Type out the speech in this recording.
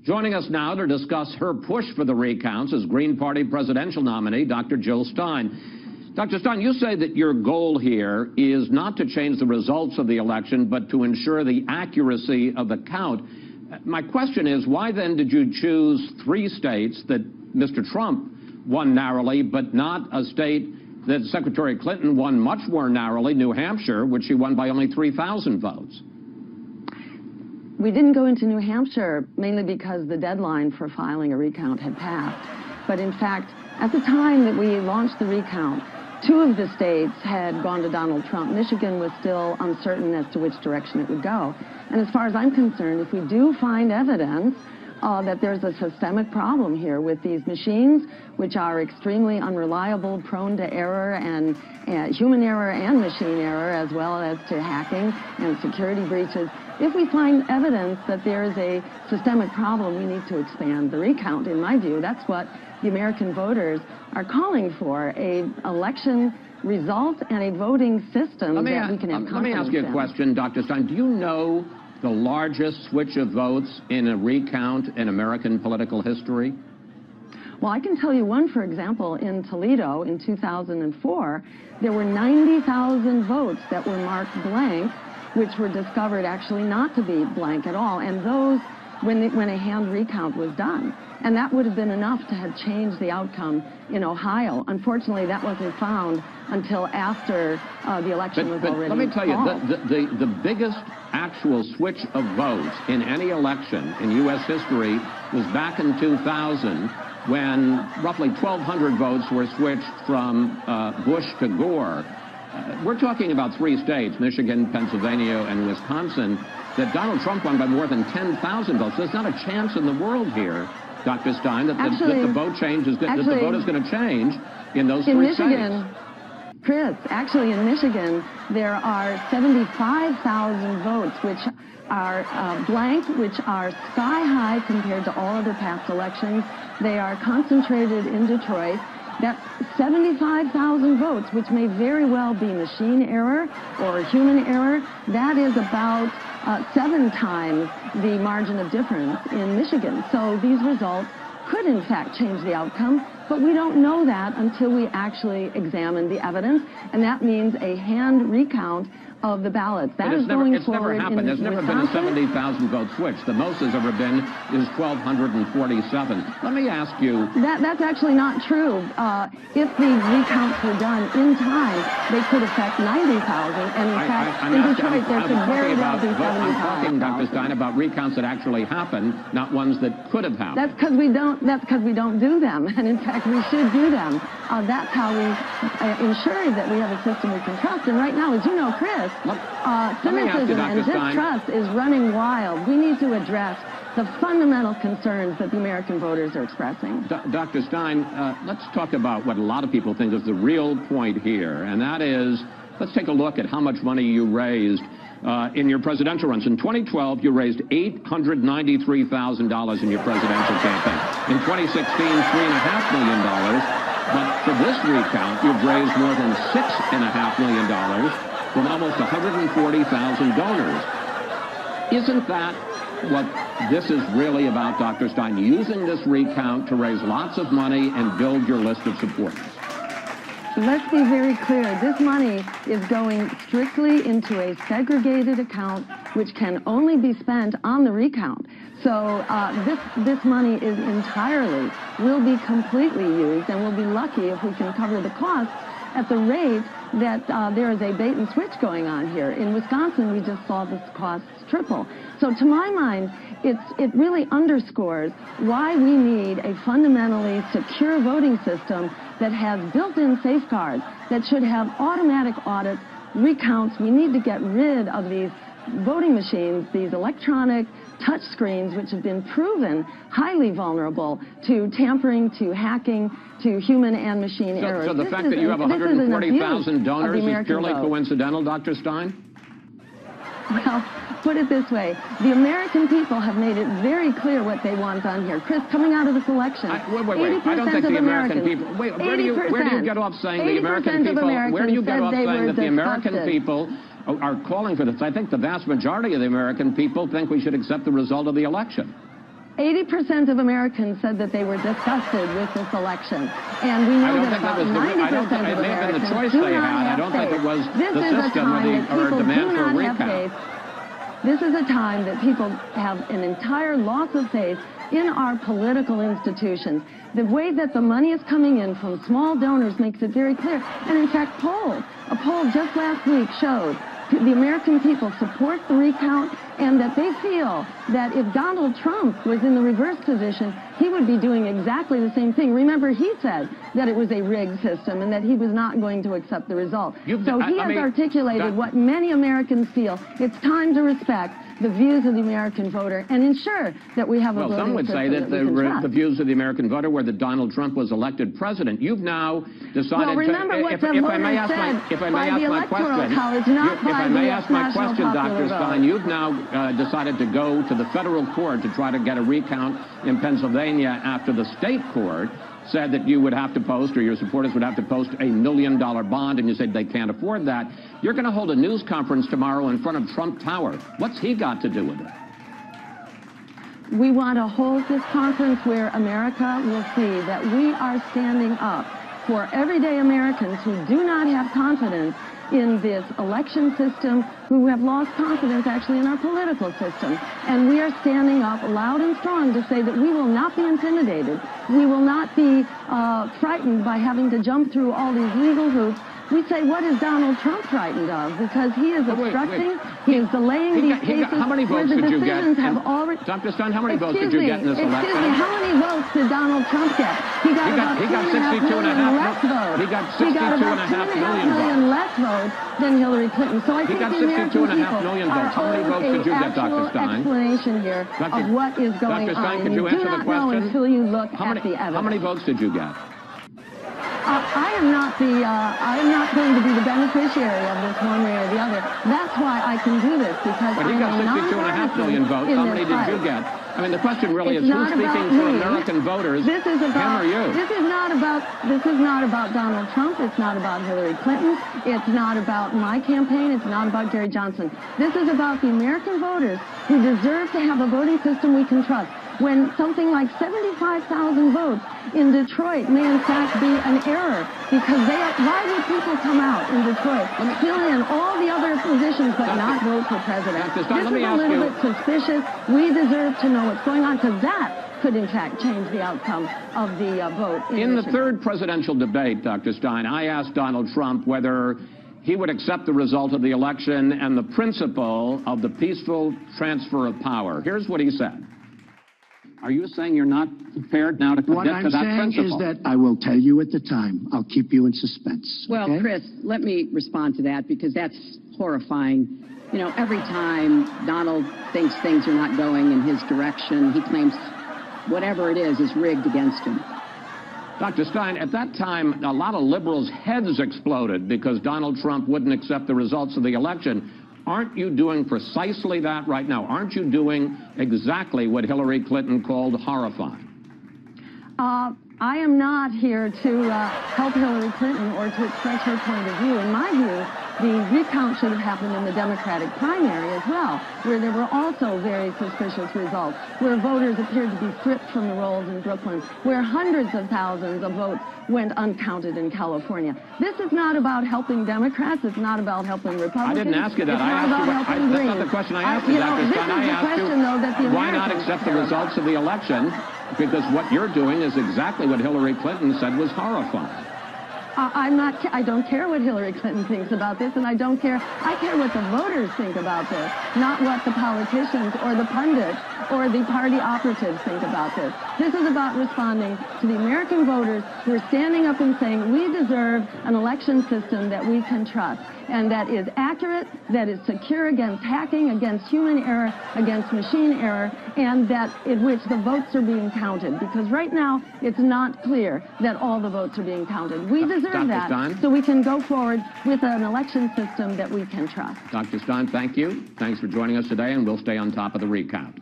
Joining us now to discuss her push for the recounts is Green Party presidential nominee, Dr. Jill Stein. Dr. Stein, you say that your goal here is not to change the results of the election, but to ensure the accuracy of the count. My question is, why then did you choose 3 states that Mr. Trump won narrowly, but not a state that Secretary Clinton won much more narrowly, New Hampshire, which she won by only 3,000 votes? We didn't go into New Hampshire mainly because the deadline for filing a recount had passed. But in fact, at the time that we launched the recount, 2 of the states had gone to Donald Trump. Michigan was still uncertain as to which direction it would go. And as far as I'm concerned, if we do find evidence that there's a systemic problem here with these machines, which are extremely unreliable, prone to error and human error and machine error, as well as to hacking and security breaches. If we find evidence that there is a systemic problem, we need to expand the recount. In my view, that's what the American voters are calling for, an election result and a voting system that we can have confidence in. Let me ask you a question, Dr. Stein. Do you know the largest switch of votes in a recount in American political history? Well, I can tell you one, for example, in Toledo in 2004, there were 90,000 votes that were marked blank, which were discovered actually not to be blank at all, and those when a hand recount was done. And that would have been enough to have changed the outcome in Ohio. Unfortunately, that wasn't found until after the election was already let me tell you, called. the biggest actual switch of votes in any election in U.S. history was back in 2000, when roughly 1,200 votes were switched from Bush to Gore. We're talking about 3 states, Michigan, Pennsylvania, and Wisconsin, that Donald Trump won by more than 10,000 votes. There's not a chance in the world here, Dr. Stein, that the vote changes, that the vote is going to change in those 3 states. Chris, actually in Michigan, there are 75,000 votes which are blank, which are sky high compared to all other past elections. They are concentrated in Detroit. That's 75,000 votes, which may very well be machine error or human error. That is about 7 times the margin of difference in Michigan. So these results could in fact change the outcome, but we don't know that until we actually examine the evidence, and that means a hand recount of the ballots. That is going forward. It's never happened. There's never been a 70,000 vote switch. The most has ever been is 1,247. Let me ask you. That's actually not true. If the recounts were done in time, they could affect 90,000. And in fact, in Detroit, there could very well be 70,000. I'm talking, Dr. Stein, about recounts that actually happened, not ones that could have happened. That's because we don't do them. And in fact, we should do them. That's how we ensure that we have a system we can trust. And right now, as you know, Chris, cynicism and distrust is running wild. We need to address the fundamental concerns that the American voters are expressing. Dr. Stein, let's talk about what a lot of people think is the real point here, and that is, let's take a look at how much money you raised in your presidential runs. In 2012, you raised $893,000 in your presidential campaign. In 2016, $3.5 million. But for this recount, you've raised more than $6.5 million from almost 140,000 donors. Isn't that what this is really about, Dr. Stein, using this recount to raise lots of money and build your list of supporters? Let's be very clear. This money is going strictly into a segregated account, which can only be spent on the recount. So this money is will be completely used, and we'll be lucky if we can cover the costs at the rate that there is a bait and switch going on here. In Wisconsin, we just saw the costs triple. So to my mind, it really underscores why we need a fundamentally secure voting system that has built-in safeguards, that should have automatic audits, recounts. We need to get rid of these voting machines, these electronic touch screens, which have been proven highly vulnerable to tampering, to hacking, to human and machine errors. So the fact that you have 140,000 donors is purely coincidental, Dr. Stein? Well, put it this way. The American people have made it very clear what they want done here. Chris, coming out of this election, wait. I don't think the American people... Wait, where do you get off saying the American people... Where do you get off saying that the American people are calling for this? I think the vast majority of the American people think we should accept the result of the election. 80% of Americans said that they were disgusted with this election. And we know that about 90% of Americans do not have faith. This is a time that people do not have faith. This is a time that people have an entire loss of faith in our political institutions. The way that the money is coming in from small donors makes it very clear. And in fact, a poll just last week showed the American people support the recount, and that they feel that if Donald Trump was in the reverse position, he would be doing exactly the same thing. Remember, he said that it was a rigged system and that he was not going to accept the result. So he has articulated what many Americans feel. It's time to respect the views of the American voter and ensure that we have a voting system. Well, some would say that the views of the American voter were that Donald Trump was elected president. You've now decided well, remember what the voters said by the Electoral College, not by the National Popular Vote. Dr. Stein, you've now decided to go to the federal court to try to get a recount in Pennsylvania after the state court said that you would have to post, or your supporters would have to post, $1 million bond, and you said they can't afford that. You're going to hold a news conference tomorrow in front of Trump Tower. What's he got to do with it? We want to hold this conference where America will see that we are standing up for everyday Americans who do not have confidence in this election system, who have lost confidence actually in our political system. And we are standing up loud and strong to say that we will not be intimidated. We will not be frightened by having to jump through all these legal hoops. We say, what is Donald Trump frightened of? Because he is obstructing, he is delaying these cases. How many votes did you get? Dr. Stein, how many votes did you get in this election? Excuse me, how many votes did Donald Trump get? He got about 2.5 million less votes. He got 62.5 million less votes than Hillary Clinton. So I think the American people are owed an actual explanation here of what is going on. And you do not know until you look at the evidence. How many votes did you get? I am not going to be the beneficiary of this one way or the other. That's why I can do this, because but he got 62.5 million votes. How many did you get? I mean, the question really is who's speaking for American voters, him or you? This is not about Donald Trump. It's not about Hillary Clinton. It's not about my campaign. It's not about Gary Johnson. This is about the American voters who deserve to have a voting system we can trust. When something like 75,000 votes in Detroit may in fact be an error, because why would people come out in Detroit and fill in all the other positions but not vote for president? This is a little bit suspicious. We deserve to know what's going on, because that could in fact change the outcome of the vote. In the third presidential debate, Dr. Stein, I asked Donald Trump whether he would accept the result of the election and the principle of the peaceful transfer of power. Here's what he said. Are you saying you're not prepared now to commit to that principle? What I'm saying is that I will tell you at the time. I'll keep you in suspense. Well, okay? Chris, let me respond to that, because that's horrifying. You know, every time Donald thinks things are not going in his direction, he claims whatever it is rigged against him. Dr. Stein, at that time, a lot of liberals' heads exploded because Donald Trump wouldn't accept the results of the election. Aren't you doing precisely that right now? Aren't you doing exactly what Hillary Clinton called horrifying? I am not here to help Hillary Clinton or to express her point of view. In my view, the recount should have happened in the Democratic primary as well, where there were also very suspicious results, where voters appeared to be stripped from the rolls in Brooklyn, where hundreds of thousands of votes went uncounted in California. This is not about helping Democrats. It's not about helping Republicans. I didn't ask you that. It's not about helping Greens. That's not the question I asked you, Dr. Stein. I asked you, why not accept the results of the election? Because what you're doing is exactly what Hillary Clinton said was horrifying. I don't care what Hillary Clinton thinks about this, and I care what the voters think about this, not what the politicians or the pundits or the party operatives think about this. This is about responding to the American voters who are standing up and saying we deserve an election system that we can trust, and that is accurate, that is secure against hacking, against human error, against machine error, and that in which the votes are being counted. Because right now, it's not clear that all the votes are being counted. We deserve that, Stein, so we can go forward with an election system that we can trust. Dr. Stein, thank you. Thanks for joining us today, and we'll stay on top of the recount.